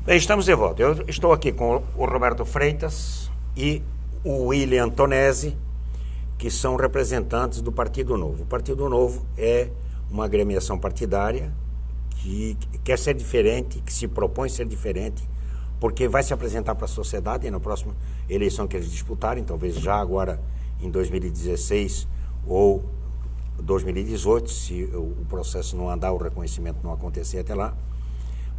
Bem, estamos de volta. Eu estou aqui com o Roberto Freitas e o William Antonesi, que são representantes do Partido Novo. O Partido Novo é uma agremiação partidária que quer ser diferente, que se propõe ser diferente, porque vai se apresentar para a sociedade na próxima eleição que eles disputarem, talvez já agora em 2016 ou 2018, se o processo não andar, o reconhecimento não acontecer até lá.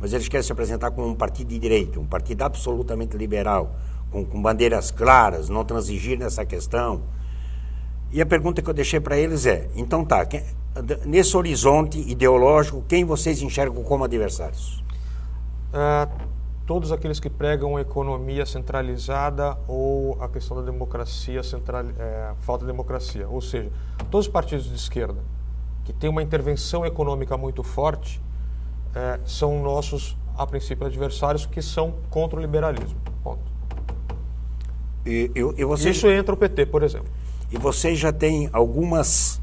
Mas eles querem se apresentar como um partido de direita, um partido absolutamente liberal, com bandeiras claras, não transigir nessa questão. E a pergunta que eu deixei para eles é, então tá, nesse horizonte ideológico, quem vocês enxergam como adversários? Todos aqueles que pregam economia centralizada ou a questão da democracia, falta de democracia. Ou seja, todos os partidos de esquerda que têm uma intervenção econômica muito forte são nossos, a princípio, adversários que são contra o liberalismo. Ponto. Isso entra o PT, por exemplo. E vocês já têm algumas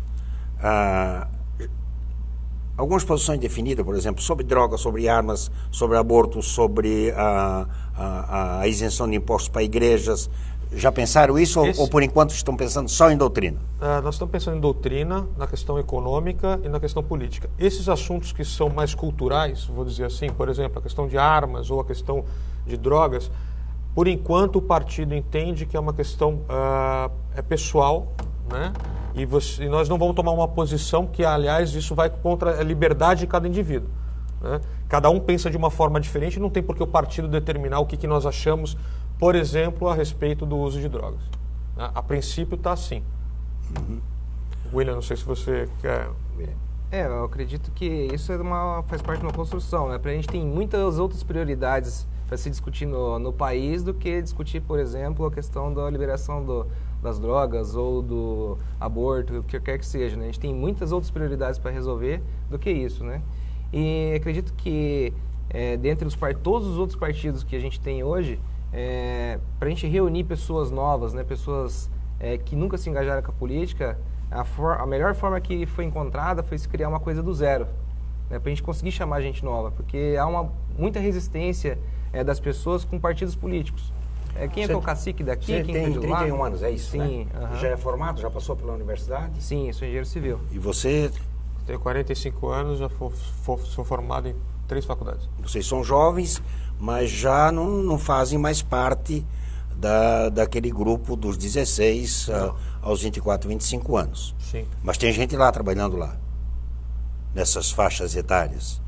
posições definidas, por exemplo, sobre drogas, sobre armas, sobre aborto, sobre a isenção de impostos para igrejas. Já pensaram isso ou por enquanto estão pensando só em doutrina? Nós estamos pensando em doutrina, na questão econômica e na questão política. Esses assuntos que são mais culturais, vou dizer assim, por exemplo, a questão de armas ou a questão de drogas, por enquanto o partido entende que é uma questão pessoal, né? E nós não vamos tomar uma posição que, aliás, isso vai contra a liberdade de cada indivíduo, né? Cada um pensa de uma forma diferente, não tem por que o partido determinar o que nós achamos, por exemplo, a respeito do uso de drogas. A princípio está assim. Uhum. William, não sei se você quer... Eu acredito que isso faz parte de uma construção, né? A gente tem muitas outras prioridades para se discutir no país do que discutir, por exemplo, a questão da liberação das drogas ou do aborto, o que quer que seja, né? A gente tem muitas outras prioridades para resolver do que isso, né? E acredito que dentre todos os outros partidos que a gente tem hoje, para a gente reunir pessoas novas, né? Pessoas que nunca se engajaram com a política, a melhor forma que foi encontrada foi se criar uma coisa do zero, né? Para a gente conseguir chamar gente nova, porque há muita resistência das pessoas com partidos políticos. Quem é que é o cacique daqui? Você quem tem é de lá? 31 anos, é isso? Sim. Né? Já é formado? Já passou pela universidade? Sim, eu sou engenheiro civil. E você? Tenho 45 anos, já sou formado em 3 faculdades. Vocês são jovens, mas já não fazem mais parte daquele grupo dos 16 aos 24, 25 anos. Sim. Mas tem gente lá trabalhando lá, nessas faixas etárias.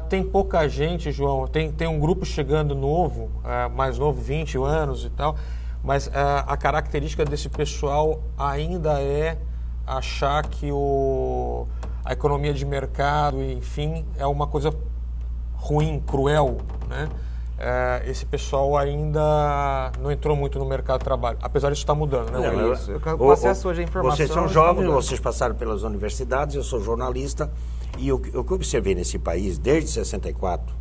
Tem pouca gente, João. Tem um grupo chegando novo, mais novo, 20 anos e tal, mas a característica desse pessoal ainda é achar que a economia de mercado, enfim, é uma coisa ruim, cruel, né? Esse pessoal ainda não entrou muito no mercado de trabalho, apesar disso estar mudando, né? O acesso hoje à informação... Vocês são jovens, vocês passaram pelas universidades, eu sou jornalista, e o que eu observei nesse país, desde 64,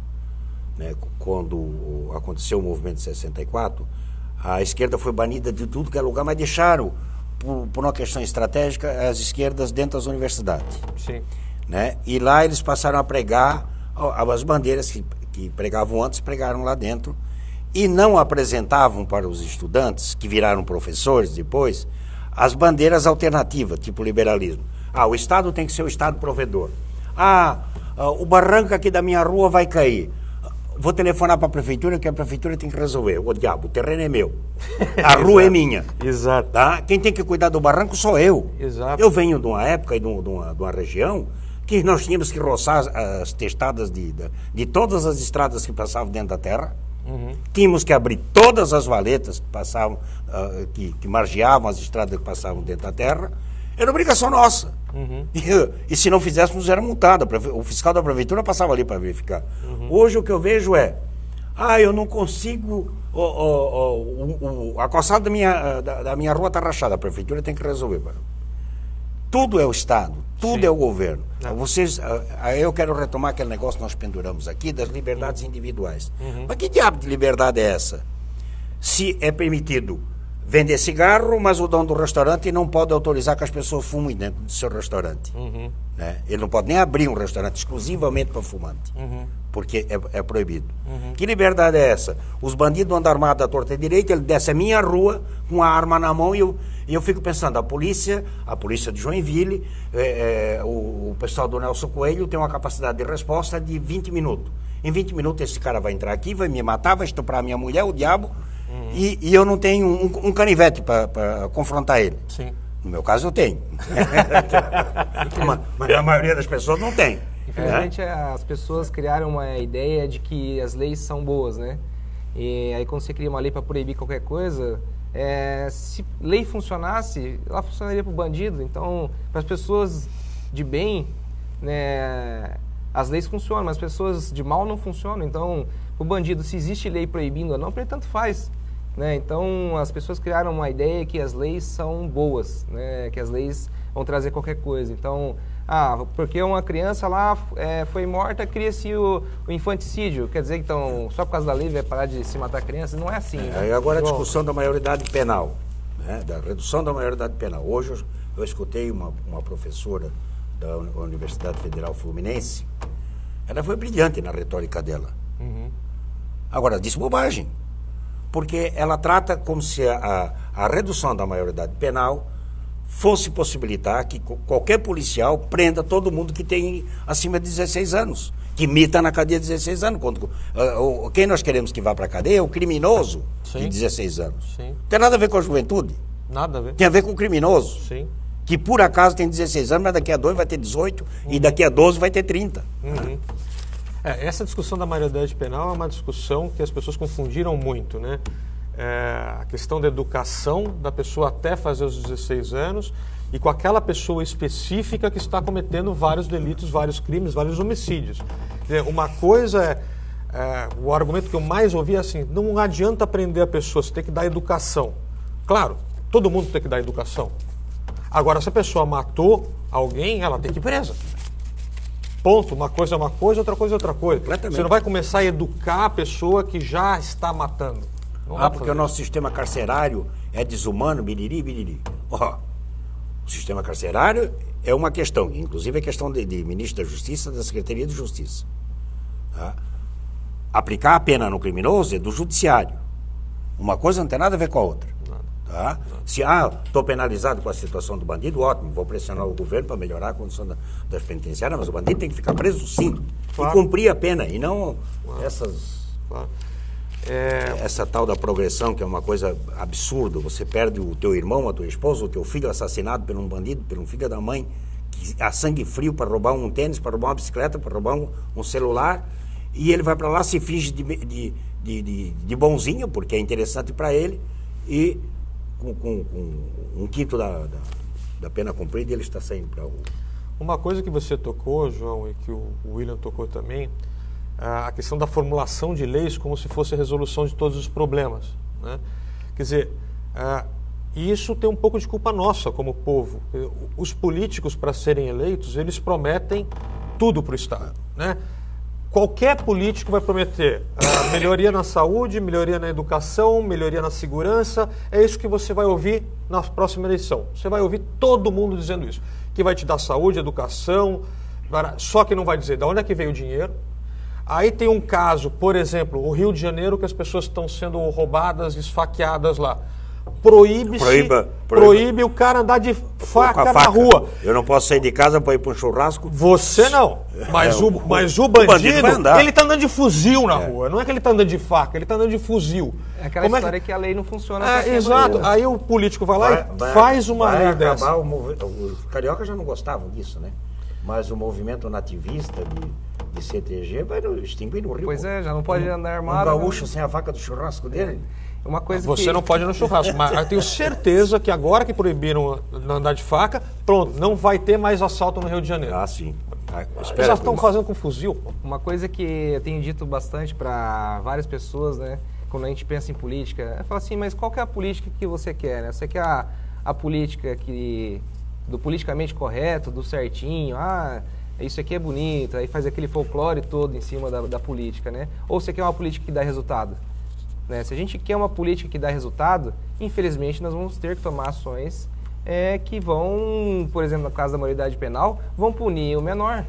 né, quando aconteceu o movimento de 64, a esquerda foi banida de tudo que é lugar, mas deixaram, por uma questão estratégica, as esquerdas dentro das universidades. Sim. Né? E lá eles passaram a pregar as bandeiras que pregavam antes, pregaram lá dentro, e não apresentavam para os estudantes, que viraram professores depois, as bandeiras alternativas, tipo liberalismo. O Estado tem que ser o Estado provedor. O barranco aqui da minha rua vai cair. Vou telefonar para a prefeitura, que a prefeitura tem que resolver. O diabo, o terreno é meu. A rua é minha. Exato. Tá? Quem tem que cuidar do barranco sou eu. Exato. Eu venho de uma época e de uma região que nós tínhamos que roçar as testadas de todas as estradas que passavam dentro da terra. Uhum. Tínhamos que abrir todas as valetas que passavam, que margeavam as estradas que passavam dentro da terra. Era obrigação nossa. Uhum. E se não fizéssemos, era multado. O fiscal da prefeitura passava ali para verificar. Uhum. Hoje o que eu vejo eu não consigo... a calçada da minha rua está rachada. A prefeitura tem que resolver. Tudo é o Estado, tudo é o governo. Eu quero retomar aquele negócio que nós penduramos aqui, das liberdades individuais. Uhum. Mas que diabo de liberdade é essa? Se é permitido vender cigarro, mas o dono do restaurante não pode autorizar que as pessoas fumem dentro do seu restaurante. Uhum. Né? Ele não pode nem abrir um restaurante exclusivamente para fumante. Uhum. porque é proibido. Que liberdade é essa? Os bandidos andam armados à torta e direita, ele desce a minha rua com a arma na mão e eu fico pensando, a polícia de Joinville, o pessoal do Nelson Coelho tem uma capacidade de resposta de 20 minutos. Em 20 minutos esse cara vai entrar aqui, vai me matar, vai estuprar minha mulher, o diabo, e eu não tenho um canivete para confrontar ele. Sim. No meu caso eu tenho. Mas a maioria das pessoas não tem. Infelizmente as pessoas criaram uma ideia de que as leis são boas, né? E aí quando você cria uma lei para proibir qualquer coisa, se lei funcionasse, ela funcionaria para o bandido. Então, para as pessoas de bem, né, as leis funcionam, mas as pessoas de mal não funcionam. Então, o bandido, se existe lei proibindo ou não, para ele tanto faz. Né? Então, as pessoas criaram uma ideia que as leis são boas, né? Que as leis vão trazer qualquer coisa. Então, porque uma criança lá foi morta, cria-se o infanticídio. Quer dizer, então, só por causa da lei vai parar de se matar criança? Não é assim. Né? Agora a discussão da maioridade penal, né? Da redução da maioridade penal. Hoje eu escutei uma professora da Universidade Federal Fluminense, ela foi brilhante na retórica dela. Agora, disse bobagem, porque ela trata como se a redução da maioridade penal fosse possibilitar que qualquer policial prenda todo mundo que tem acima de 16 anos, que mita na cadeia de 16 anos. Quem nós queremos que vá para a cadeia é o criminoso. Sim. De 16 anos. Sim. Não tem nada a ver com a juventude. Nada a ver. Tem a ver com o criminoso. Sim. Que por acaso tem 16 anos, mas daqui a 2 vai ter 18 e daqui a 12 vai ter 30. Essa discussão da maioridade penal é uma discussão que as pessoas confundiram muito, né? A questão da educação da pessoa até fazer os 16 anos e com aquela pessoa específica que está cometendo vários delitos, vários crimes, vários homicídios. Quer dizer, uma coisa o argumento que eu mais ouvi é assim, não adianta prender a pessoa, você tem que dar educação. Claro, todo mundo tem que dar educação. Agora, se a pessoa matou alguém, ela tem que ir presa. Ponto. Uma coisa é uma coisa, outra coisa é outra coisa. Você não vai começar a educar a pessoa que já está matando. Porque o nosso sistema carcerário é desumano, biriri. O sistema carcerário é uma questão, inclusive é questão de ministro da Justiça, da Secretaria de Justiça. Tá? Aplicar a pena no criminoso é do judiciário. Uma coisa não tem nada a ver com a outra. Tá? Se estou penalizado com a situação do bandido, ótimo, vou pressionar o governo para melhorar a condição das penitenciárias, mas o bandido tem que ficar preso sim, claro. E cumprir a pena, e não essa tal da progressão, que é uma coisa absurda. Você perde o teu irmão, a tua esposa, o teu filho assassinado por um bandido, por um filho da mãe, que a sangue frio para roubar um tênis, para roubar uma bicicleta, para roubar um celular, e ele vai para lá, se finge de bonzinho, porque é interessante para ele, e com um quinto da pena cumprida, ele está saindo para a rua. Uma coisa que você tocou, João, e que o William tocou também, a questão da formulação de leis como se fosse a resolução de todos os problemas. Né? Quer dizer, isso tem um pouco de culpa nossa como povo. Os políticos, para serem eleitos, eles prometem tudo para o Estado. Né? Qualquer político vai prometer melhoria na saúde, melhoria na educação, melhoria na segurança. É isso que você vai ouvir na próxima eleição. Você vai ouvir todo mundo dizendo isso. Que vai te dar saúde, educação, só que não vai dizer de onde é que veio o dinheiro. Aí tem um caso, por exemplo, o Rio de Janeiro, que as pessoas estão sendo roubadas, esfaqueadas lá. Proíbe o cara andar de faca na rua. Eu não posso sair de casa para ir para um churrasco. Você não. Mas o bandido ele está andando de fuzil na rua. Não é que ele está andando de faca, ele está andando de fuzil. É aquela história que a lei não funciona. Exato. Aí o político vai lá e faz uma lei dessa. Os cariocas já não gostavam disso, né? Mas o movimento nativista de CTG vai extinguir no Rio. Pois é, já não pode andar armado. Um gaúcho sem a faca do churrasco dele. Uma coisa Você não pode ir no churrasco, mas eu tenho certeza que agora que proibiram andar de faca, pronto, não vai ter mais assalto no Rio de Janeiro. Sim. Eles já estão fazendo com fuzil. Uma coisa que eu tenho dito bastante para várias pessoas, né, quando a gente pensa em política, é falar assim, mas qual que é a política que você quer? Né? Você quer a política do politicamente correto, do certinho, isso aqui é bonito, aí faz aquele folclore todo em cima da política, né? Ou você quer uma política que dá resultado? Né? Se a gente quer uma política que dá resultado, infelizmente nós vamos ter que tomar ações que vão, por exemplo, no caso da maioridade penal, vão punir o menor.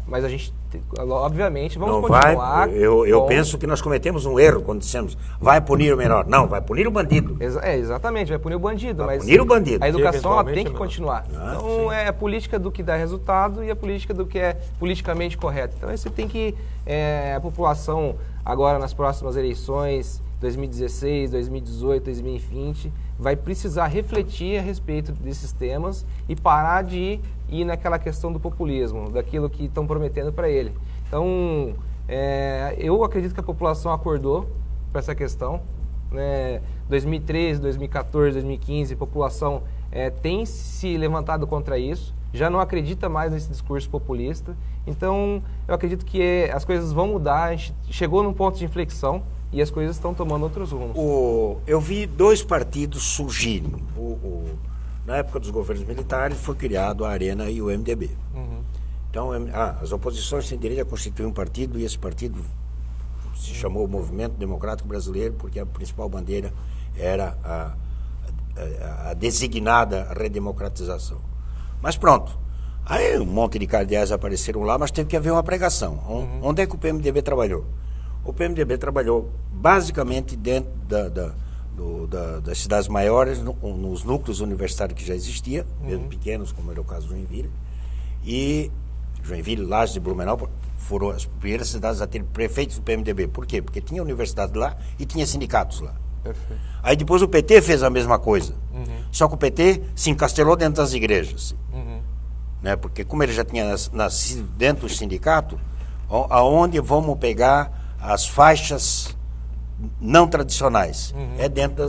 Mas a gente Obviamente, vamos Não continuar. vai, eu penso que nós cometemos um erro quando dissemos vai punir o menor. Não, vai punir o bandido. Exatamente, vai punir o bandido. Vai mas punir o bandido. a educação ela tem eventualmente que continuar. Então, sim. é a política do que dá resultado e a política do que é politicamente correto. Então, você tem que... a população, agora nas próximas eleições, 2016, 2018, 2020, vai precisar refletir a respeito desses temas e parar de ir naquela questão do populismo, daquilo que estão prometendo para ele. Então, eu acredito que a população acordou para essa questão. 2013, 2014, 2015, a população tem se levantado contra isso, já não acredita mais nesse discurso populista. Então, eu acredito que as coisas vão mudar, a gente chegou num ponto de inflexão e as coisas estão tomando outros rumos. Eu vi dois partidos surgirem. Na época dos governos militares foi criado a Arena e o MDB. Uhum. Então, as oposições têm direito a constituir um partido e esse partido se chamou Movimento Democrático Brasileiro porque a principal bandeira era a designada redemocratização. Mas pronto, aí um monte de cardeais apareceram lá, mas teve que haver uma pregação. Onde é que o PMDB trabalhou? O PMDB trabalhou basicamente dentro das cidades maiores, nos núcleos universitários que já existiam, mesmo pequenos, como era o caso de Joinville. E Joinville, Lages e Blumenau foram as primeiras cidades a ter prefeitos do PMDB. Por quê? Porque tinha universidade lá e tinha sindicatos lá. Perfeito. Aí depois o PT fez a mesma coisa. Só que o PT se encastelou dentro das igrejas. Né? Porque como ele já tinha nascido dentro do sindicato, aonde vamos pegar as faixas não tradicionais? É dentro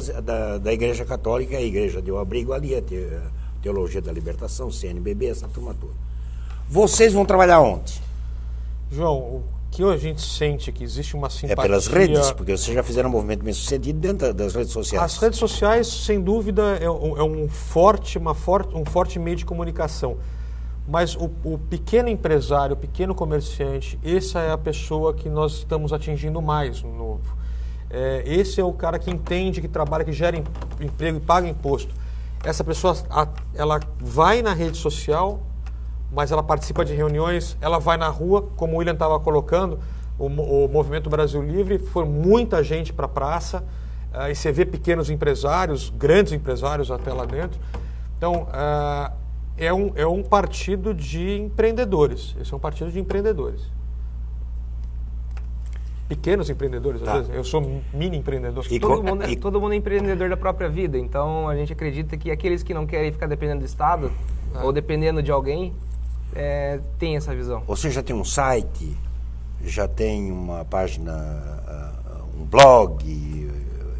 da Igreja Católica, a Igreja deu abrigo ali, a Teologia da Libertação, CNBB, essa turma toda. Vocês vão trabalhar onde? João, o que a gente sente que existe uma simpatia... É pelas redes, porque vocês já fizeram um movimento bem sucedido dentro das redes sociais. As redes sociais, sem dúvida, um forte meio de comunicação. Mas o pequeno empresário, o pequeno comerciante, essa é a pessoa que nós estamos atingindo mais no Novo. Esse é o cara que entende, que trabalha, que gera emprego e paga imposto. Essa pessoa, ela vai na rede social, mas ela participa de reuniões, ela vai na rua, como o William estava colocando, o Movimento Brasil Livre, foi muita gente para a praça, e você vê pequenos empresários, grandes empresários até lá dentro. Então, é um partido de empreendedores. Esse é um partido de empreendedores. Pequenos empreendedores, às vezes. Eu sou mini empreendedor. Todo mundo é empreendedor da própria vida. Então, a gente acredita que aqueles que não querem ficar dependendo do Estado ou dependendo de alguém, tem essa visão. Você já tem um site, já tem uma página, um blog.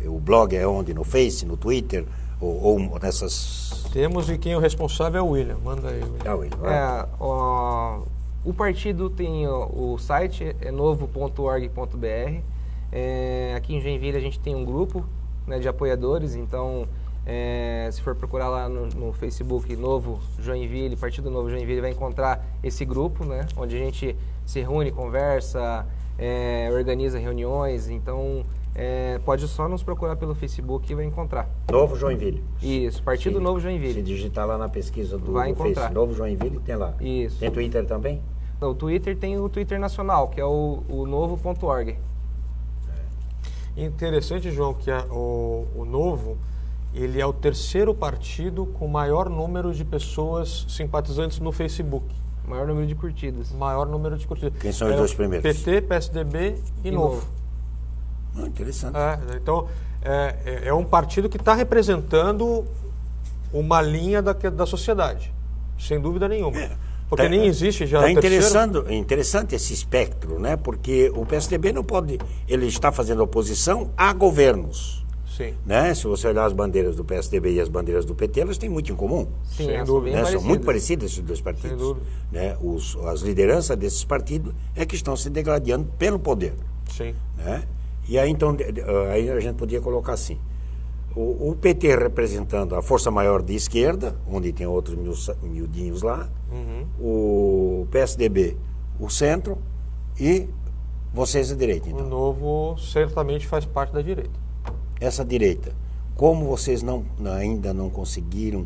O blog é onde? No Face, no Twitter? Ou nessas... Temos, e quem é o responsável é o William. Manda aí, William. O partido tem o site, é novo.org.br. Aqui em Joinville a gente tem um grupo, né, de apoiadores, então se for procurar lá no Facebook Novo Joinville, Partido Novo Joinville, vai encontrar esse grupo, né, onde a gente se reúne, conversa, organiza reuniões, então pode só nos procurar pelo Facebook e vai encontrar. Novo Joinville. Isso, Partido Novo Joinville. Se digitar lá na pesquisa do Face, Novo Joinville, tem lá. Isso. Tem Twitter também? O Twitter tem o Twitter nacional, que é o novo.org. Interessante, João, que o Novo, ele é o terceiro partido com maior número de pessoas simpatizantes no Facebook. Maior número de curtidas. Maior número de curtidas. Quem são os dois primeiros? PT, PSDB e Novo. Interessante. Então, é um partido que está representando uma linha da sociedade, sem dúvida nenhuma. Porque nem existe já o terceiro. Interessante esse espectro, né? Porque o PSDB não pode... Ele está fazendo oposição a governos. Sim. Né? Se você olhar as bandeiras do PSDB e as bandeiras do PT, elas têm muito em comum. Sim, sem dúvida. Né? São muito parecidas esses dois partidos. Sem dúvida. Né? As lideranças desses partidos é que estão se degradando pelo poder. Sim. Né? E aí, então, aí a gente podia colocar assim. O PT representando a força maior de esquerda, onde tem outros miudinhos lá, o PSDB, o centro, e vocês a direita. Então. O Novo certamente faz parte da direita. Essa direita, como vocês ainda não conseguiram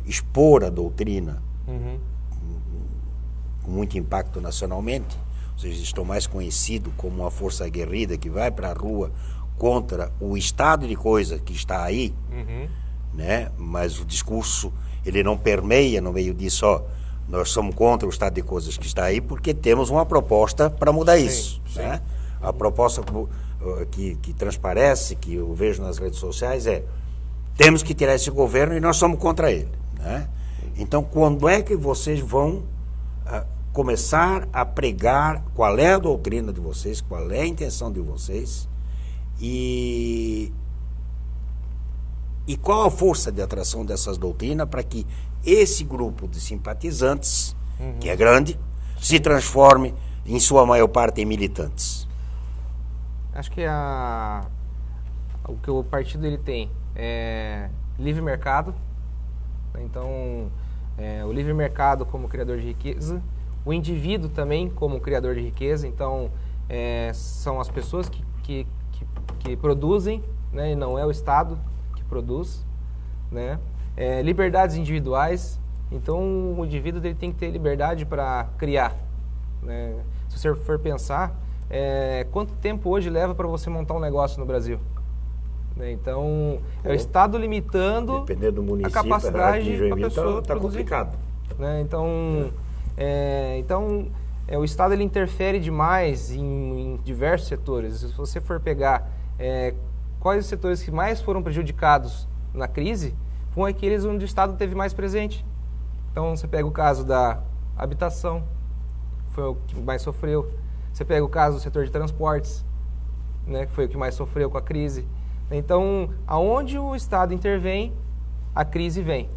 expor a doutrina com muito impacto nacionalmente. Vocês estão mais conhecidos como uma força aguerrida que vai para a rua contra o estado de coisa que está aí, né? Mas o discurso, ele não permeia no meio disso, ó, nós somos contra o estado de coisas que está aí porque temos uma proposta para mudar isso, né? A proposta que transparece, que eu vejo nas redes sociais temos que tirar esse governo e nós somos contra ele, né? Então, quando é que vocês vão começar a pregar qual é a doutrina de vocês, qual é a intenção de vocês e qual a força de atração dessas doutrinas para que esse grupo de simpatizantes, que é grande, se transforme, em sua maior parte, em militantes? Acho que o que o partido ele tem é livre mercado. Então, o livre mercado como criador de riqueza, o indivíduo também como criador de riqueza. Então, são as pessoas que produzem, né, e não é o Estado que produz, né? Liberdades individuais. Então, o indivíduo ele tem que ter liberdade para criar, né? Se você for pensar, quanto tempo hoje leva para você montar um negócio no Brasil? Então, é o Estado limitando dependendo do município, a capacidade da pessoa está complicado, né? Então, o Estado ele interfere demais em diversos setores. Se você for pegar quais os setores que mais foram prejudicados na crise, foram aqueles onde o Estado teve mais presente. Então, você pega o caso da habitação, foi o que mais sofreu. Você pega o caso do setor de transportes, né, que foi o que mais sofreu com a crise. Então, aonde o Estado intervém, a crise vem.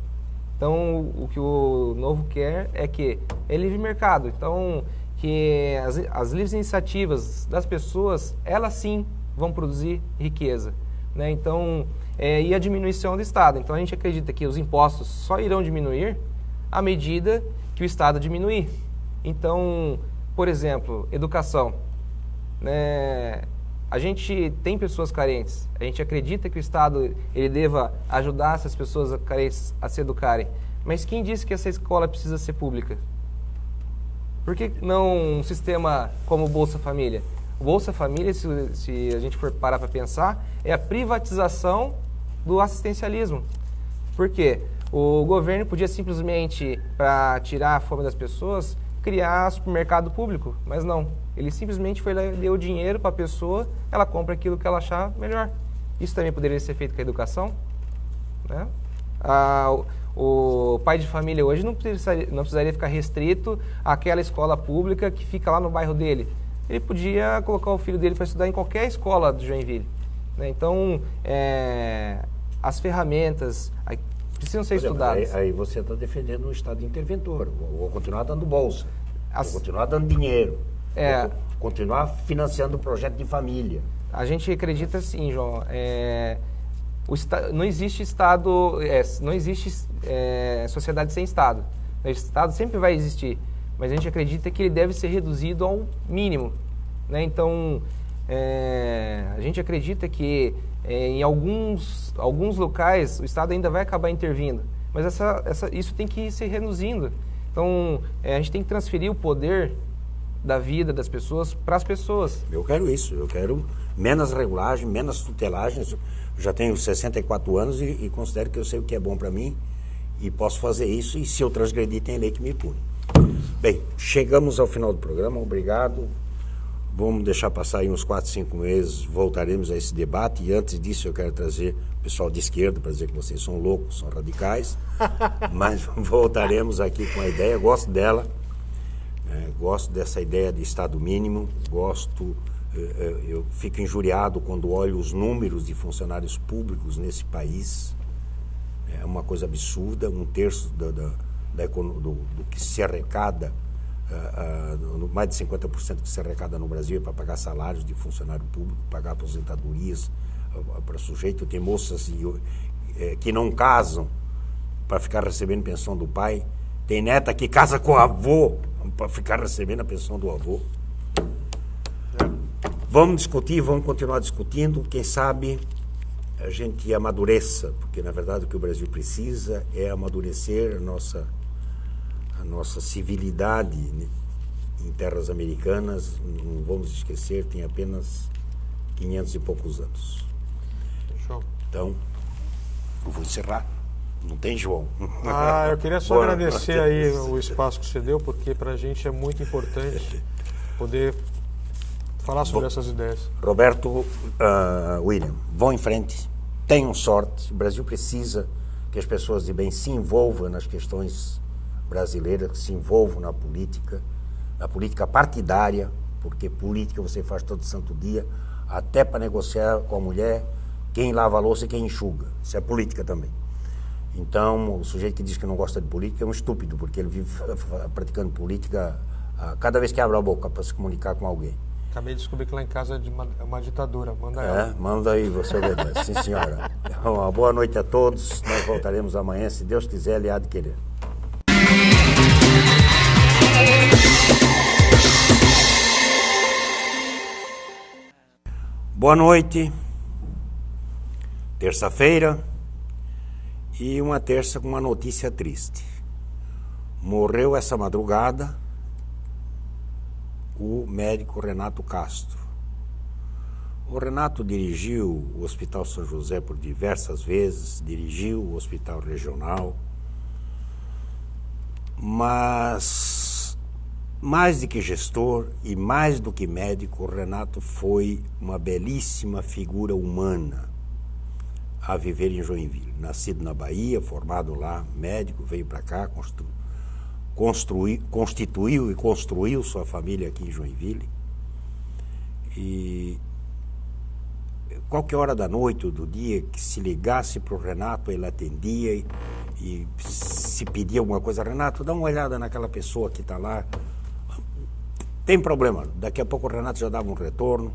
Então, o que o Novo quer é livre mercado. Então, que as livres iniciativas das pessoas, elas sim vão produzir riqueza, né? Então, e a diminuição do Estado. Então, a gente acredita que os impostos só irão diminuir à medida que o Estado diminuir. Então, por exemplo, educação, né? A gente tem pessoas carentes, a gente acredita que o Estado ele deva ajudar essas pessoas carentes a se educarem, mas quem disse que essa escola precisa ser pública? Por que não um sistema como o Bolsa Família? O Bolsa Família, se a gente for parar para pensar, é a privatização do assistencialismo. Por quê? O governo podia simplesmente, para tirar a fome das pessoas, criar supermercado público, mas não. Ele simplesmente foi lá e deu dinheiro para a pessoa, ela compra aquilo que ela achar melhor. Isso também poderia ser feito com a educação, né? O pai de família hoje não precisaria ficar restrito àquela escola pública que fica lá no bairro dele. Ele podia colocar o filho dele para estudar em qualquer escola de Joinville, né? Então, as ferramentas precisam ser estudadas. Aí você está defendendo um Estado interventor. Vou continuar dando bolsa, vou continuar dando dinheiro, vou continuar financiando o projeto de família. A gente acredita assim, João, não existe Estado, não existe sociedade sem Estado. O Estado sempre vai existir, mas a gente acredita que ele deve ser reduzido ao mínimo, né? Então, a gente acredita que em alguns locais o Estado ainda vai acabar intervindo, mas isso tem que ir se reduzindo. Então, a gente tem que transferir o poder da vida das pessoas para as pessoas. Eu quero isso, eu quero menos regulagem, menos tutelagens. Eu já tenho 64 anos e considero que eu sei o que é bom para mim e posso fazer isso, e se eu transgredir tem lei que me pune. Bem, chegamos ao final do programa, obrigado. Vamos deixar passar aí uns 4, 5 meses, voltaremos a esse debate, e antes disso eu quero trazer o pessoal de esquerda para dizer que vocês são loucos, são radicais, mas voltaremos aqui com a ideia, gosto dela, gosto dessa ideia de Estado mínimo, eu fico injuriado quando olho os números de funcionários públicos nesse país, é uma coisa absurda, 1/3 do que se arrecada, mais de 50% que se arrecada no Brasil é para pagar salários de funcionário público, pagar aposentadorias para sujeito. Tem moças que não casam para ficar recebendo pensão do pai, tem neta que casa com o avô para ficar recebendo a pensão do avô. Vamos discutir, vamos continuar discutindo, quem sabe a gente amadureça, porque na verdade o que o Brasil precisa é amadurecer a nossa civilidade em terras americanas, não vamos esquecer, tem apenas 500 e poucos anos. Show. Então, eu vou encerrar. Não tem João. Eu queria só agradecer aí o espaço que você deu, porque para a gente é muito importante poder falar sobre essas ideias. Roberto, William, vão em frente, tenham sorte. O Brasil precisa que as pessoas de bem se envolvam nas questões brasileiras, que se envolvam na política partidária, porque política você faz todo santo dia, até para negociar com a mulher quem lava a louça e quem enxuga. Isso é política também. Então, o sujeito que diz que não gosta de política é um estúpido, porque ele vive praticando política cada vez que abre a boca para se comunicar com alguém. Acabei de descobrir que lá em casa é uma ditadura. Manda ela. Manda aí, você obedece. Sim, senhora. Uma boa noite a todos. Nós voltaremos amanhã, se Deus quiser, ele há de querer. Boa noite. Terça-feira. E uma terça com uma notícia triste. Morreu essa madrugada o médico Renato Castro. O Renato dirigiu o Hospital São José por diversas vezes, dirigiu o Hospital Regional, mas mais do que gestor e mais do que médico, o Renato foi uma belíssima figura humana a viver em Joinville. Nascido na Bahia, formado lá, médico, veio para cá, constituiu e construiu sua família aqui em Joinville. E qualquer hora da noite ou do dia que se ligasse para o Renato, ele atendia e se pedia alguma coisa, Renato, dá uma olhada naquela pessoa que está lá. Tem problema. Daqui a pouco o Renato já dava um retorno.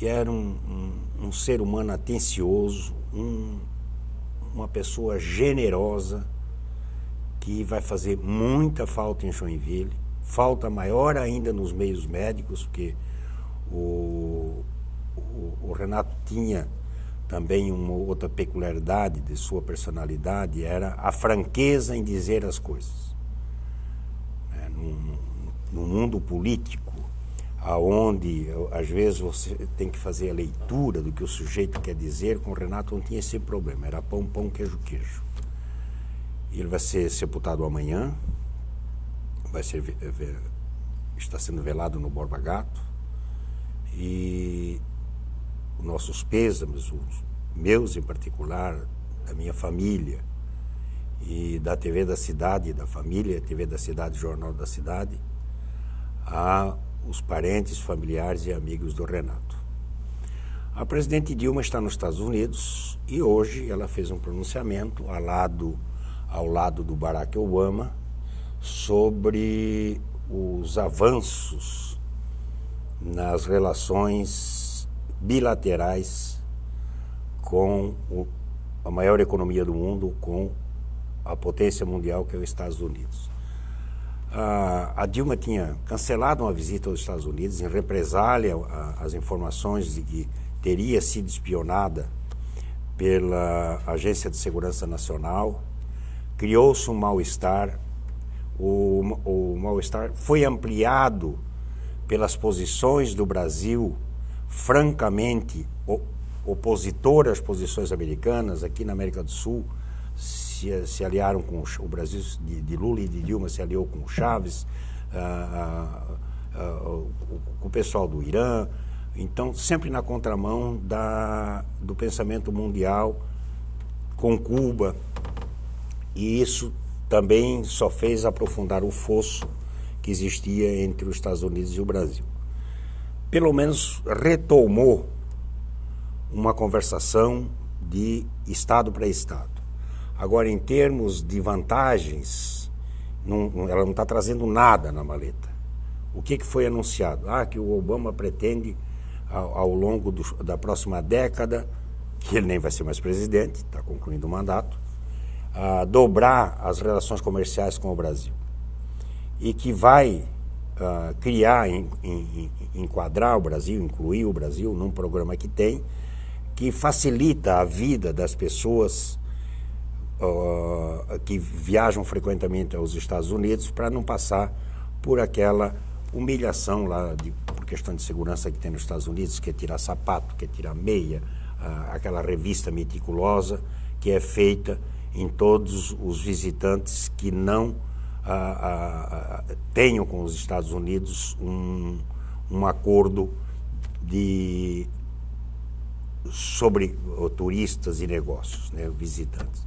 E era um ser humano atencioso, uma pessoa generosa, que vai fazer muita falta em Joinville, falta maior ainda nos meios médicos, porque o Renato tinha também uma outra peculiaridade de sua personalidade, era a franqueza em dizer as coisas. No mundo político, aonde às vezes você tem que fazer a leitura do que o sujeito quer dizer, com o Renato não tinha esse problema, era pão, pão, queijo, queijo. Ele vai ser sepultado amanhã, está sendo velado no Borba Gato, e nossos pêsames, os meus em particular, da minha família e da TV da Cidade, da família, TV da Cidade, Jornal da Cidade, a os parentes, familiares e amigos do Renato. A presidente Dilma está nos Estados Unidos e hoje ela fez um pronunciamento ao lado do Barack Obama sobre os avanços nas relações bilaterais com a maior economia do mundo, com a potência mundial que é os Estados Unidos. A Dilma tinha cancelado uma visita aos Estados Unidos em represália às informações de que teria sido espionada pela Agência de Segurança Nacional. Criou-se um mal-estar. O mal-estar foi ampliado pelas posições do Brasil, francamente opositor às posições americanas. Aqui na América do Sul se aliaram com o Brasil de Lula e de Dilma, se aliou com o Chaves, com o pessoal do Irã. Então, sempre na contramão do pensamento mundial, com Cuba. E isso também só fez aprofundar o fosso que existia entre os Estados Unidos e o Brasil. Pelo menos retomou uma conversação de Estado para Estado. Agora, em termos de vantagens, ela não está trazendo nada na maleta. O que foi anunciado? Que o Obama pretende, ao longo da próxima década, que ele nem vai ser mais presidente, está concluindo o mandato, dobrar as relações comerciais com o Brasil. E que vai criar, enquadrar o Brasil, incluir o Brasil num programa que facilita a vida das pessoas que viajam frequentemente aos Estados Unidos para não passar por aquela humilhação lá por questão de segurança que tem nos Estados Unidos, quer tirar sapato, quer tirar meia, aquela revista meticulosa que é feita em todos os visitantes que não tenham com os Estados Unidos um acordo sobre turistas e negócios, né, visitantes.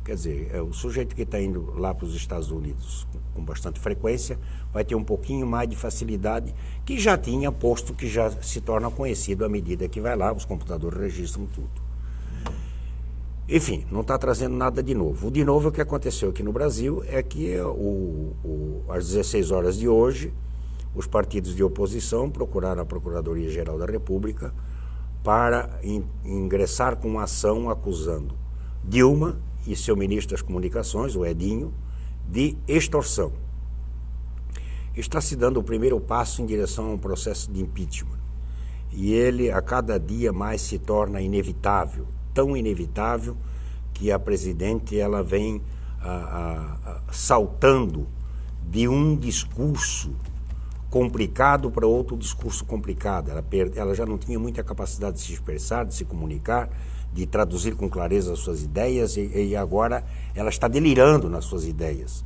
Quer dizer, o sujeito que está indo lá para os Estados Unidos com bastante frequência vai ter um pouquinho mais de facilidade, que já tinha, posto que já se torna conhecido à medida que vai lá, os computadores registram tudo. Enfim, não está trazendo nada de novo. O de novo que aconteceu aqui no Brasil é que às 16 horas de hoje, os partidos de oposição procuraram a Procuradoria-Geral da República para ingressar com uma ação acusando Dilma e seu ministro das Comunicações, o Edinho, de extorsão. Está se dando o primeiro passo em direção a um processo de impeachment. E ele, a cada dia mais, se torna inevitável, tão inevitável que a presidente ela vem saltando de um discurso complicado para outro discurso complicado. Ela já não tinha muita capacidade de se expressar, de se comunicar, de traduzir com clareza as suas ideias e agora ela está delirando nas suas ideias.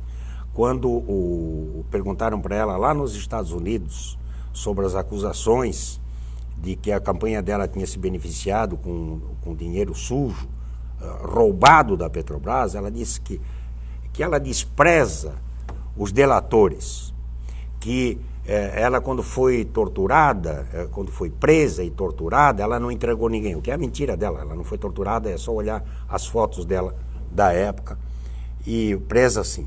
Quando perguntaram para ela lá nos Estados Unidos sobre as acusações de que a campanha dela tinha se beneficiado com dinheiro sujo, roubado da Petrobras, ela disse que ela despreza os delatores, que ela, quando foi torturada, quando foi presa e torturada, ela não entregou ninguém, o que é a mentira dela. Ela não foi torturada, é só olhar as fotos dela da época, e presa sim.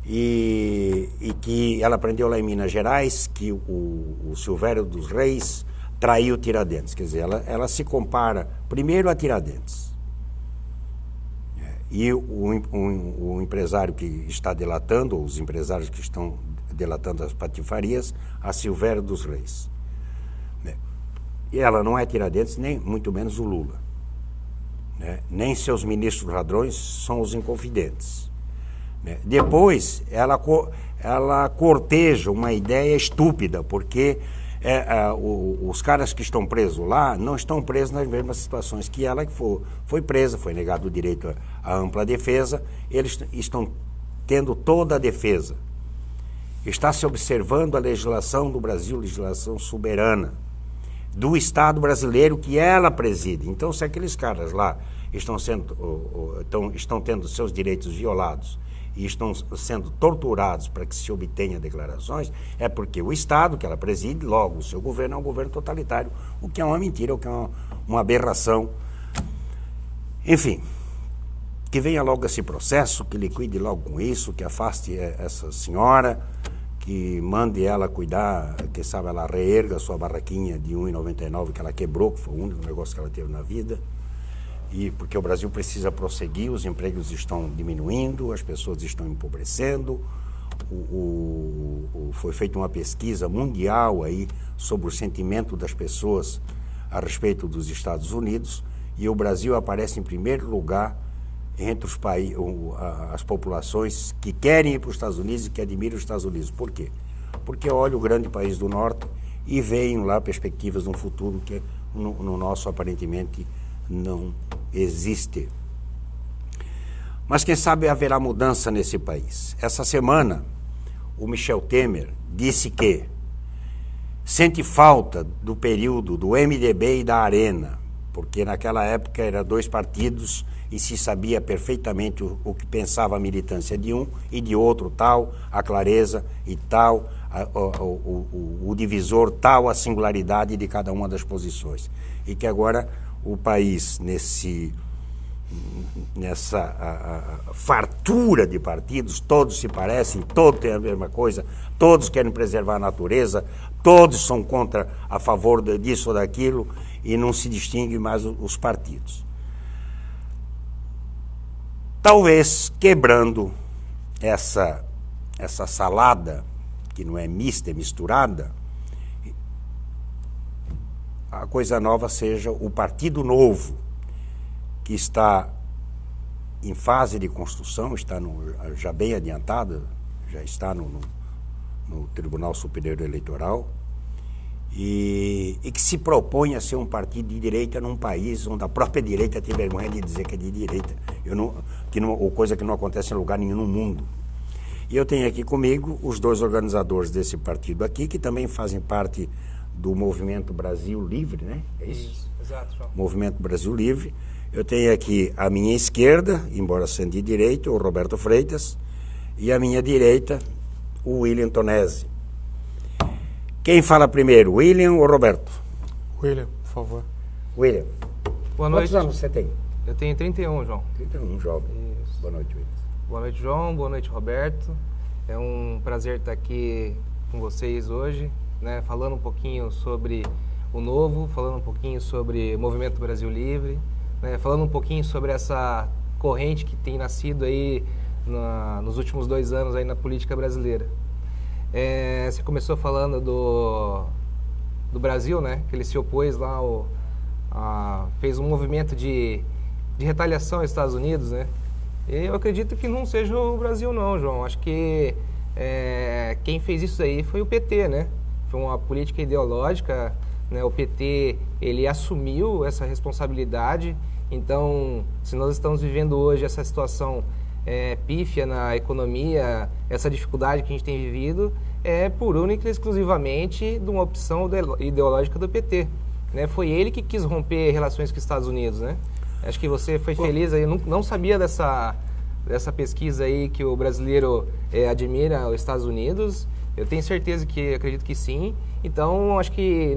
E que ela aprendeu lá em Minas Gerais que o Silvério dos Reis traiu Tiradentes. Quer dizer, ela se compara primeiro a Tiradentes. E o empresário que está delatando, ou os empresários que estão delatando as patifarias, a Silvério dos Reis. E ela não é Tiradentes, nem muito menos o Lula. Nem seus ministros ladrões são os inconfidentes. Depois, ela corteja uma ideia estúpida, porque os caras que estão presos lá não estão presos nas mesmas situações que ela, que foi presa, foi negado o direito à ampla defesa, eles estão tendo toda a defesa. Está se observando a legislação do Brasil, legislação soberana, do Estado brasileiro que ela preside. Então, se aqueles caras lá estão tendo seus direitos violados e estão sendo torturados para que se obtenha declarações, é porque o Estado que ela preside, logo, o seu governo é um governo totalitário, o que é uma mentira, o que é uma aberração. Enfim, que venha logo esse processo, que liquide logo com isso, que afaste essa senhora, que mande ela cuidar, quem sabe ela reerga a sua barraquinha de R$1,99 que ela quebrou, que foi o único negócio que ela teve na vida. E porque o Brasil precisa prosseguir, os empregos estão diminuindo, as pessoas estão empobrecendo. Foi feita uma pesquisa mundial aí sobre o sentimento das pessoas a respeito dos Estados Unidos, e o Brasil aparece em primeiro lugar entre as populações que querem ir para os Estados Unidos e que admiram os Estados Unidos. Por quê? Porque olha o grande país do Norte e veem lá perspectivas de um futuro que no nosso aparentemente não existe. Mas quem sabe haverá mudança nesse país. Essa semana, o Michel Temer disse que sente falta do período do MDB e da Arena, porque naquela época eram dois partidos e se sabia perfeitamente o que pensava a militância de um e de outro, tal a clareza e tal o divisor, tal a singularidade de cada uma das posições. E que agora o país, nessa fartura de partidos, todos se parecem, todos têm a mesma coisa, todos querem preservar a natureza, todos são a favor disso ou daquilo, e não se distingue mais os partidos. Talvez quebrando essa salada, que não é mista, é misturada, a coisa nova seja o Partido Novo, que está em fase de construção, está já bem adiantada, já está no Tribunal Superior Eleitoral, e que se propõe a ser um partido de direita num país onde a própria direita tem vergonha de dizer que é de direita, coisa que não acontece em lugar nenhum no mundo. E eu tenho aqui comigo os dois organizadores desse partido aqui, que também fazem parte do Movimento Brasil Livre, né? É isso? Isso, exato, João. Movimento Brasil Livre. Eu tenho aqui à minha esquerda, embora sendo de direita, o Roberto Freitas, e à minha direita, o William Tonesi. Quem fala primeiro, William ou Roberto? William, por favor. William. Boa noite. Quantos anos você tem? Eu tenho 31, João. 31, jovem. Isso. Boa noite, William. Boa noite, João. Boa noite, Roberto. É um prazer estar aqui com vocês hoje, né, falando um pouquinho sobre o Novo, falando um pouquinho sobre o Movimento Brasil Livre, né, falando um pouquinho sobre essa corrente que tem nascido aí nos últimos 2 anos aí na política brasileira. Você começou falando do Brasil, né, que ele se opôs lá, fez um movimento de retaliação aos Estados Unidos, né? Eu acredito que não seja o Brasil não, João. Acho que quem fez isso aí foi o PT, né? Foi uma política ideológica, né? O PT, ele assumiu essa responsabilidade. Então, se nós estamos vivendo hoje essa situação pífia na economia, essa dificuldade que a gente tem vivido, é por única e exclusivamente de uma opção ideológica do PT, né? Foi ele que quis romper relações com os Estados Unidos, né? Acho que você foi feliz aí, não sabia dessa pesquisa aí que o brasileiro admira os Estados Unidos. Eu tenho certeza acredito que sim. Então, acho que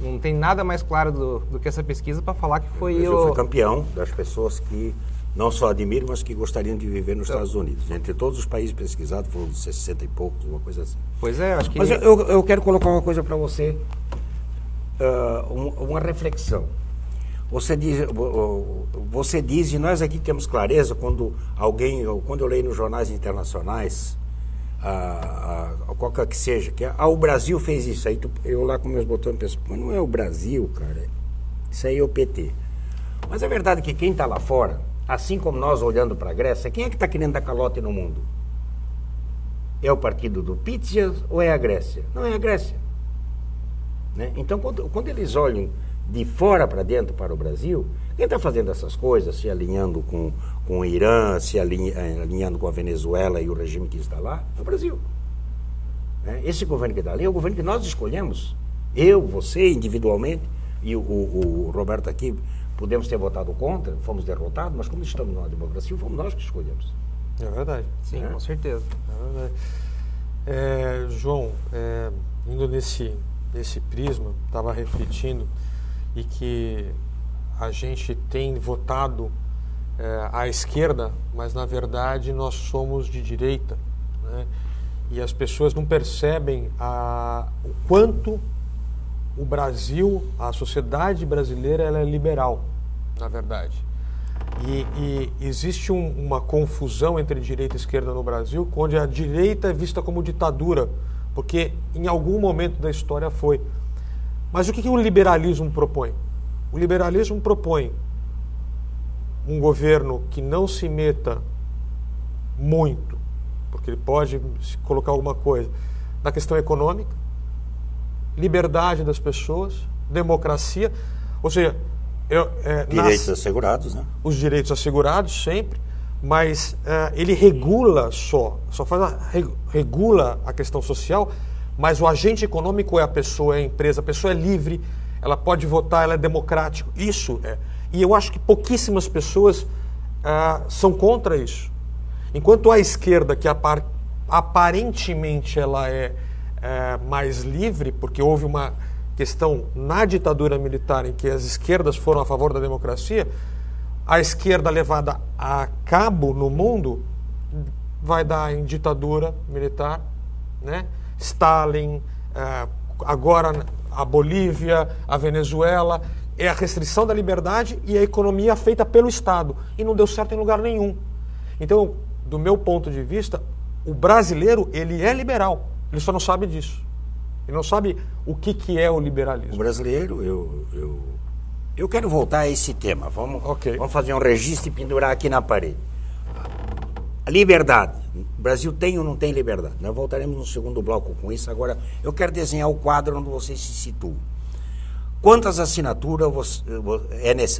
não tem nada mais claro do que essa pesquisa para falar que foi o Brasil foi campeão das pessoas que não só admiram, mas que gostariam de viver nos Estados Unidos. Entre todos os países pesquisados, foram 60 e poucos, uma coisa assim. Pois é, acho que... Mas eu quero colocar uma coisa para você, uma reflexão. Você diz, e nós aqui temos clareza, quando eu leio nos jornais internacionais, qualquer que seja, que o Brasil fez isso, aí eu lá com meus botões penso, mas não é o Brasil, cara, isso aí é o PT. Mas a verdade é que quem está lá fora, assim como nós olhando para a Grécia, quem é que está querendo dar calote no mundo? É o partido do Pítias ou é a Grécia? Não, é a Grécia. Né? Então, quando eles olham de fora para dentro para o Brasil, quem está fazendo essas coisas, se alinhando com o Irã, se alinhando com a Venezuela e o regime que está lá, é o Brasil. Né? Esse governo que está ali é o governo que nós escolhemos. Eu, você, individualmente, e o Roberto aqui, podemos ter votado contra, fomos derrotados, mas como estamos numa democracia, fomos nós que escolhemos. É verdade. Sim, com certeza. É verdade. João, indo nesse prisma, estava refletindo, e que a gente tem votado à esquerda, mas na verdade nós somos de direita, né? E as pessoas não percebem o quanto o Brasil, a sociedade brasileira, ela é liberal, na verdade. E existe uma confusão entre direita e esquerda no Brasil, onde a direita é vista como ditadura, porque em algum momento da história foi. Mas o que o liberalismo propõe? O liberalismo propõe um governo que não se meta muito, porque ele pode colocar alguma coisa, na questão econômica, liberdade das pessoas, democracia, ou seja... direitos assegurados, né? Os direitos assegurados sempre, mas ele regula regula a questão social, mas o agente econômico é a pessoa, é a empresa, a pessoa é livre, ela pode votar, ela é democrática, isso é. E eu acho que pouquíssimas pessoas são contra isso. Enquanto a esquerda, que aparentemente ela é mais livre, porque houve uma questão na ditadura militar em que as esquerdas foram a favor da democracia, a esquerda levada a cabo no mundo vai dar em ditadura militar, né? Stalin, agora a Bolívia, a Venezuela, é a restrição da liberdade e a economia feita pelo Estado, e não deu certo em lugar nenhum. Então, do meu ponto de vista, o brasileiro, ele é liberal, ele só não sabe disso. Ele não sabe o que é o liberalismo. O brasileiro, eu quero voltar a esse tema. Vamos fazer um registro e pendurar aqui na parede. A liberdade. O Brasil tem ou não tem liberdade? Nós voltaremos no segundo bloco com isso. Agora, eu quero desenhar o quadro onde vocês se situam. Quantas assinaturas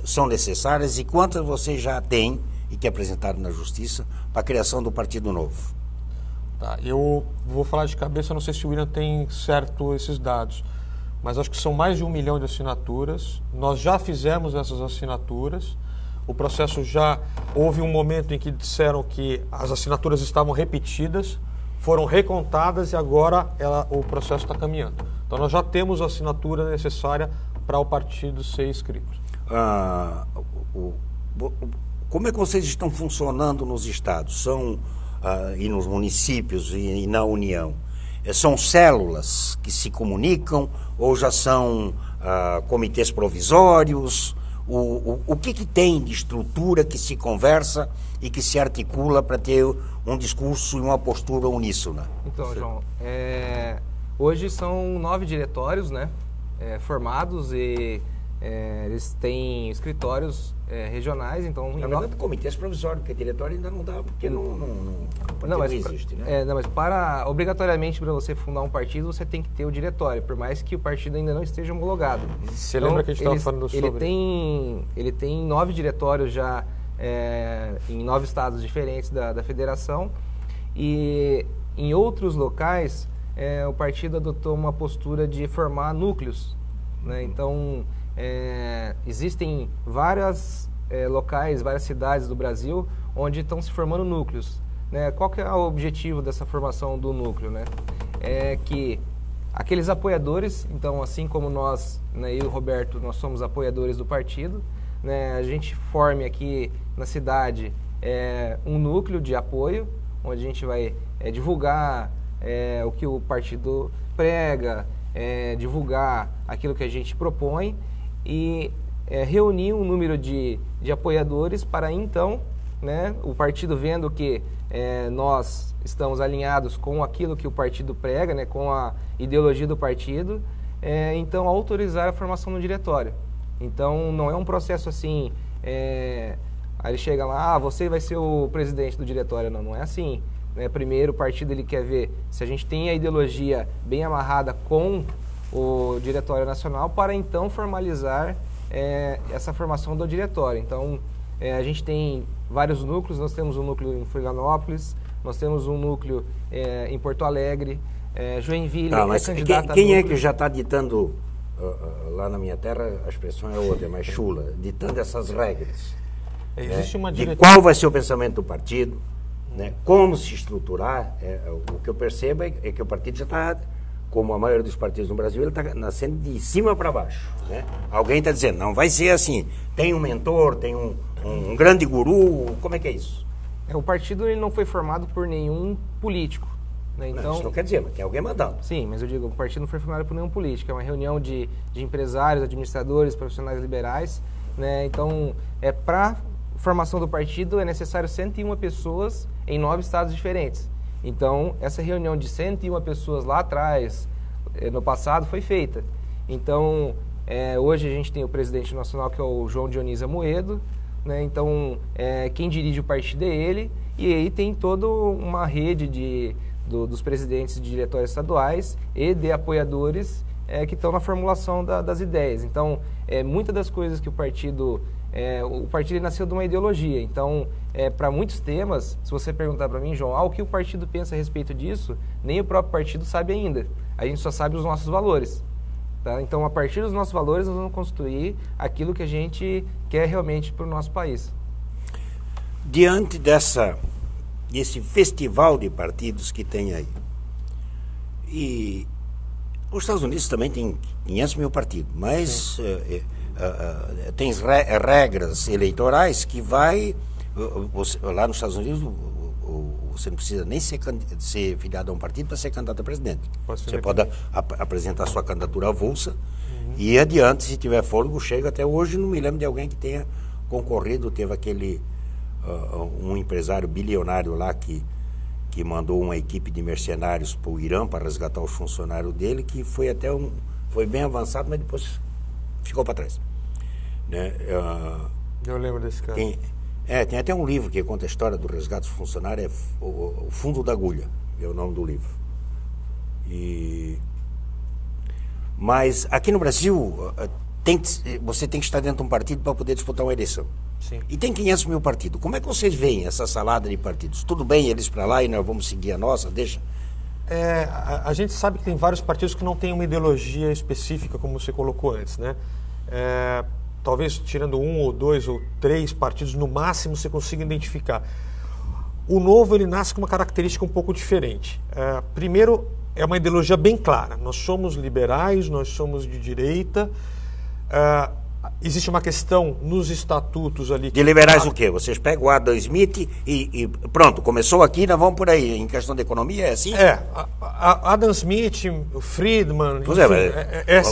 são necessárias e quantas vocês já têm e que apresentaram na Justiça para a criação do Partido Novo? Tá, eu vou falar de cabeça, não sei se o William tem certo esses dados, mas acho que são mais de 1 milhão de assinaturas. Nós já fizemos essas assinaturas. O processo já... Houve um momento em que disseram que as assinaturas estavam repetidas, foram reconthadas e agora o processo está caminhando. Então nós já temos a assinatura necessária para o partido ser inscrito. Como é que vocês estão funcionando nos estados? E nos municípios e na União? São células que se comunicam ou já são comitês provisórios? O que tem de estrutura que se conversa e que se articula para ter um discurso e uma postura uníssona? Então, João, hoje são 9 diretórios, né, formados e eles têm escritórios regionais, então... Na verdade, comitês provisórios, porque diretório ainda não dá, porque não existe, né? Não, mas obrigatoriamente para você fundar um partido, você tem que ter o diretório, por mais que o partido ainda não esteja homologado. Você lembra que a gente estava falando sobre... Ele tem 9 diretórios já em 9 estados diferentes da federação, e em outros locais o partido adotou uma postura de formar núcleos, né? Então... existem vários locais, várias cidades do Brasil onde estão se formando núcleos, né? Qual que é o objetivo dessa formação do núcleo, né? É que aqueles apoiadores, então assim como nós, né, eu e o Roberto, nós somos apoiadores do partido, né, a gente forme aqui na cidade um núcleo de apoio, onde a gente vai divulgar o que o partido prega, divulgar aquilo que a gente propõe e reunir um número de apoiadores para então, né, o partido vendo que nós estamos alinhados com aquilo que o partido prega, né, com a ideologia do partido, então autorizar a formação do diretório. Então não é um processo assim, aí ele chega lá, você vai ser o presidente do diretório, não é assim. Primeiro o partido ele quer ver se a gente tem a ideologia bem amarrada com o Diretório Nacional para então formalizar essa formação do diretório. Então a gente tem vários núcleos, nós temos um núcleo em Florianópolis, nós temos um núcleo em Porto Alegre, Joinville mas quem é que já está ditando, lá na minha terra a expressão é outra, é mais chula, ditando essas regras? Existe uma de qual vai ser o pensamento do partido, né? Como se estruturar? O que eu percebo é que o partido já está, como a maioria dos partidos no Brasil, ele está nascendo de cima para baixo, né? Alguém está dizendo, não vai ser assim, tem um mentor, tem um grande guru, como é que é isso? O partido ele não foi formado por nenhum político, né? Então, não, isso não quer dizer, mas tem alguém mandando. Sim, mas eu digo, o partido não foi formado por nenhum político, é uma reunião de empresários, administradores, profissionais liberais, né? Então, para formação do partido é necessário 101 pessoas em 9 estados diferentes. Então, essa reunião de 101 pessoas lá atrás, no passado, foi feita. Então, hoje a gente tem o presidente nacional, que é o João Dionísio Amoedo, né? Então, quem dirige o partido é ele, e aí tem toda uma rede dos presidentes de diretórios estaduais e de apoiadores que estão na formulação das ideias. Então, muitas das coisas que o partido nasceu de uma ideologia. Então, para muitos temas, se você perguntar para mim, João, o que o partido pensa a respeito disso, nem o próprio partido sabe ainda. A gente só sabe os nossos valores. Tá? Então, a partir dos nossos valores, nós vamos construir aquilo que a gente quer realmente para o nosso país. Diante desse festival de partidos que tem aí, e os Estados Unidos também tem 500 mil partidos, mas tem regras eleitorais que lá nos Estados Unidos você não precisa nem ser filiado a um partido para ser candidato a presidente. Você pode apresentar sua candidatura avulsa e ir adiante, se tiver fôlego, chega. Até hoje não me lembro de alguém que tenha concorrido. Teve um empresário bilionário lá que mandou uma equipe de mercenários para o Irã para resgatar os funcionários dele, que foi bem avançado, mas depois ficou para trás, né? Eu lembro desse caso. Tem até um livro que conta a história do resgate dos funcionários, o Fundo da Agulha, é o nome do livro. Mas aqui no Brasil, você tem que estar dentro de um partido para poder disputar uma eleição. Sim. E tem 500 mil partidos. Como é que vocês veem essa salada de partidos? Tudo bem eles para lá e nós vamos seguir a nossa? Deixa. A gente sabe que tem vários partidos que não têm uma ideologia específica, como você colocou antes, né? Talvez tirando 1 ou 2 ou 3 partidos, no máximo, você consiga identificar. O Novo, ele nasce com uma característica um pouco diferente. Primeiro, é uma ideologia bem clara. Nós somos liberais, nós somos de direita. Existe uma questão nos estatutos ali... De liberais o quê? Vocês pegam o Adam Smith e pronto, começou aqui, nós vamos por aí. Em questão de economia, é assim? Adam Smith, o Friedman... Pois enfim,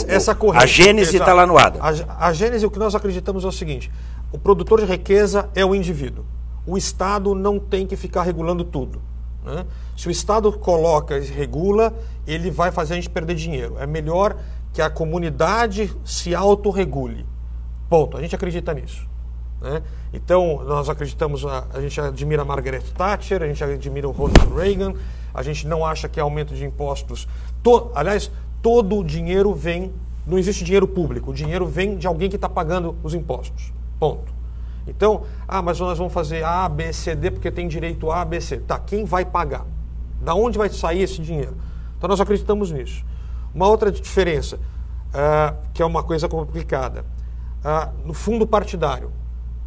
essa corrente... A gênese está lá no Adam. A gênese, o que nós acreditamos é o seguinte: o produtor de riqueza é o indivíduo. O Estado não tem que ficar regulando tudo, né? Se o Estado coloca e regula, ele vai fazer a gente perder dinheiro. É melhor que a comunidade se autorregule. Ponto. A gente acredita nisso, né? Então, nós acreditamos, a gente admira a Margaret Thatcher, a gente admira o Ronald Reagan, a gente não acha que aumento de impostos... Aliás, todo o dinheiro vem... Não existe dinheiro público, o dinheiro vem de alguém que está pagando os impostos. Ponto. Então, mas nós vamos fazer A, B, C, D, porque tem direito A, B, C. Tá, quem vai pagar? Da onde vai sair esse dinheiro? Então, nós acreditamos nisso. Uma outra diferença, que é uma coisa complicada, no fundo partidário.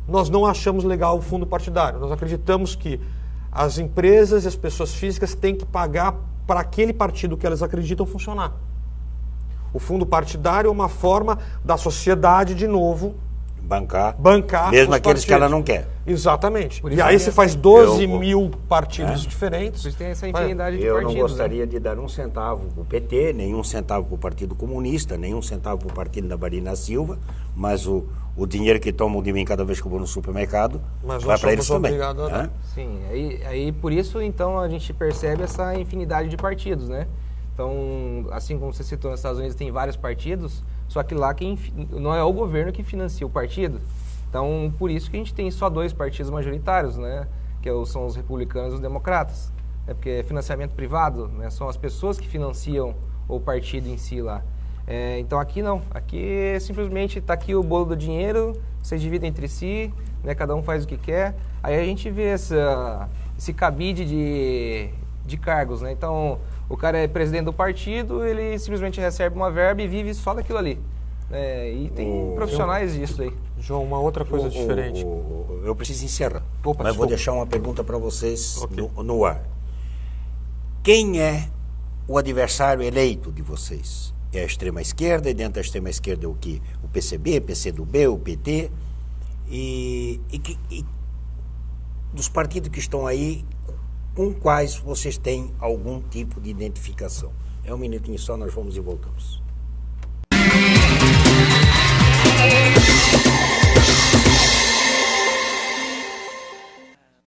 Nós não achamos legal o fundo partidário. Nós acreditamos que as empresas e as pessoas físicas têm que pagar para aquele partido que elas acreditam funcionar. O fundo partidário é uma forma da sociedade, de novo, bancar mesmo aqueles que ela não quer. Exatamente. E aí você faz 12 mil partidos diferentes. Vocês têm essa infinidade de partidos. Eu não gostaria de dar 1 centavo para o PT, nem 1 centavo para o Partido Comunista, nem 1 centavo para o partido da Marina Silva, mas o dinheiro que tomam de mim cada vez que eu vou no supermercado vai para eles também. Sim, aí por isso então a gente percebe essa infinidade de partidos, né? Então, assim como você citou, nos Estados Unidos tem vários partidos, só que lá não é o governo que financia o partido. Então, por isso que a gente tem só 2 partidos majoritários, né? Que são os republicanos e os democratas. Porque é financiamento privado, né? São as pessoas que financiam o partido em si lá. Então, aqui não. Aqui simplesmente está aqui o bolo do dinheiro, vocês dividem entre si, né? Cada um faz o que quer. Aí a gente vê esse cabide de cargos, né? Então, o cara é presidente do partido, ele simplesmente recebe uma verba e vive só daquilo ali. E tem profissionais disso aí. João, uma outra coisa diferente. Eu preciso encerrar, mas vou deixar uma pergunta para vocês no ar. Quem é o adversário eleito de vocês? É a extrema-esquerda, e dentro da extrema-esquerda é o quê? O PCB, PCdoB, o PT? E dos partidos que estão aí, com quais vocês têm algum tipo de identificação? É um minutinho só, nós vamos e voltamos.